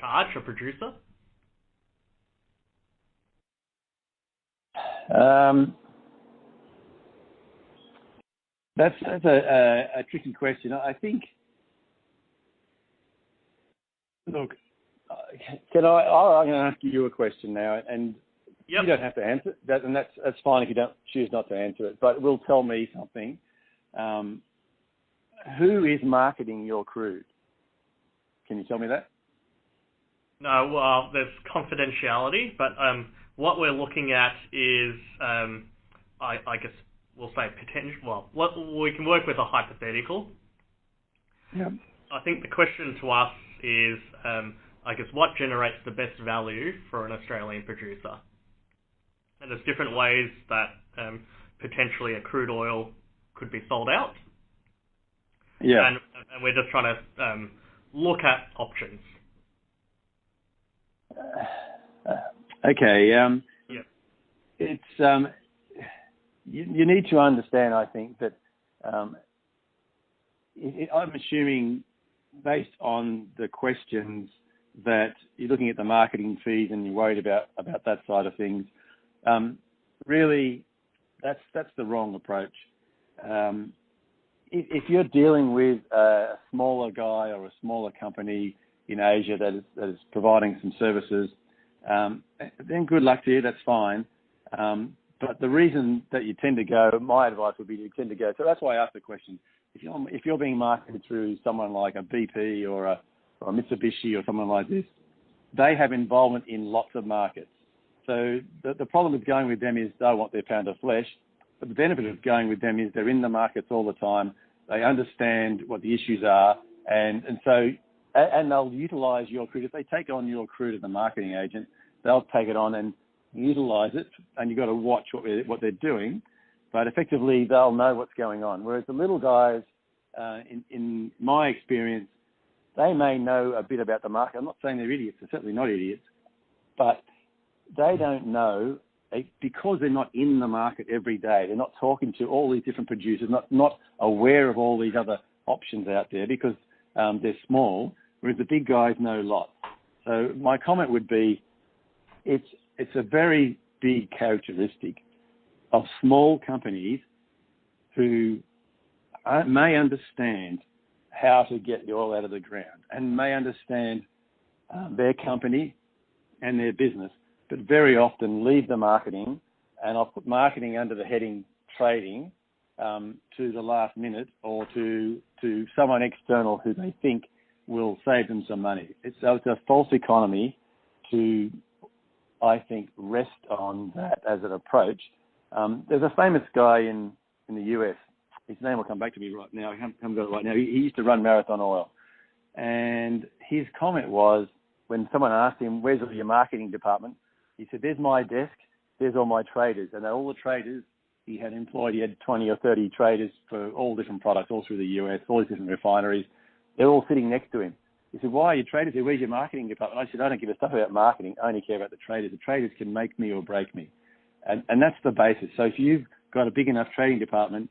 charge a producer? That's a tricky question. I think. Look, I'm going to ask you a question now, and Yep. you don't have to answer that, and that's fine if you don't choose not to answer it. But it will tell me something. Who is marketing your crude? Can you tell me that? No, well, there's confidentiality, but what we're looking at is, I guess we'll say potential. Well, we can work with a hypothetical. Yeah. I think the question to us is, I guess, what generates the best value for an Australian producer? And there's different ways that potentially a crude oil could be sold out. Yeah. And we're just trying to look at options. Okay. Yeah. It's you need to understand. I think that I'm assuming, based on the questions, that you're looking at the marketing fees and you're worried about that side of things. Really, that's the wrong approach. If you're dealing with a smaller guy or a smaller company in Asia that is providing some services, then good luck to you. That's fine. But the reason that you tend to go, my advice would be you tend to go. So that's why I asked the question. If you're being marketed through someone like a BP or a Mitsubishi or someone like this, they have involvement in lots of markets. So the problem with going with them is they want their pound of flesh. But the benefit of going with them is they're in the markets all the time. They understand what the issues are, and they'll utilise your crude. If they take on your crude as a marketing agent, they'll take it on and utilise it, and you've got to watch what they're doing. But effectively, they'll know what's going on. Whereas the little guys, in my experience, they may know a bit about the market. I'm not saying they're idiots. They're certainly not idiots. But they don't know, because they're not in the market every day. They're not talking to all these different producers, not aware of all these other options out there because they're small, whereas the big guys know lots. So my comment would be, it's a very big characteristic of small companies who may understand how to get the oil out of the ground and may understand their company and their business, but very often leave the marketing, and I'll put marketing under the heading trading, to the last minute or to someone external who they think will save them some money. It's a false economy to, I think, rest on that as an approach. There's a famous guy in the US. His name will come back to me right now. I haven't got it right now. He used to run Marathon Oil. And his comment was, when someone asked him, where's your marketing department? He said, there's my desk, there's all my traders. And all the traders he had employed, he had 20 or 30 traders for all different products, all through the US, all these different refineries. They're all sitting next to him. He said, why are your traders here? Where's your marketing department? I said, I don't give a stuff about marketing. I only care about the traders. The traders can make me or break me. And that's the basis. So if you've got a big enough trading department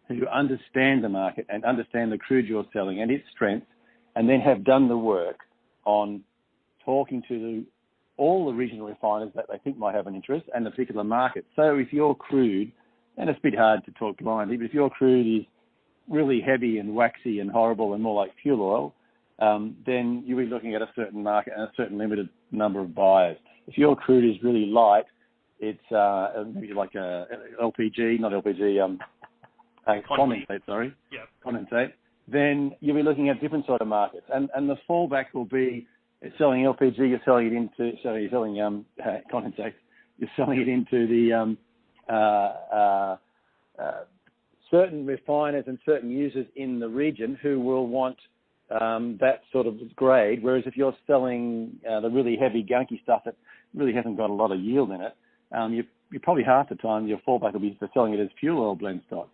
who understand the market and understand the crude you're selling and its strengths, and then have done the work on talking to all the regional refiners that they think might have an interest and the particular market. So if your crude, and it's a bit hard to talk blindly, but if your crude is really heavy and waxy and horrible and more like fuel oil, then you'll be looking at a certain market and a certain limited number of buyers. If your crude is really light, it's maybe like a LPG, not LPG, condensate, sorry. Yeah. Condensate. Then you'll be looking at different sort of markets. And the fallback will be selling LPG, you're selling it into, you're selling condensate, you're selling it into the certain refiners and certain users in the region who will want that sort of grade. Whereas if you're selling the really heavy, gunky stuff that really hasn't got a lot of yield in it, you're probably half the time your fallback will be for selling it as fuel oil blend stock.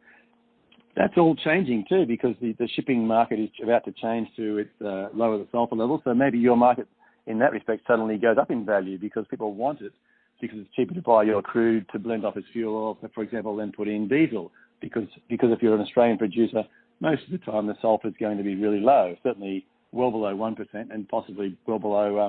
That's all changing too, because the shipping market is about to change to its lower the sulfur level. So maybe your market in that respect suddenly goes up in value because people want it, because it's cheaper to buy your crude to blend off as fuel oil, for example, than put in diesel. Because if you're an Australian producer, most of the time the sulfur is going to be really low. Certainly well below 1% and possibly well below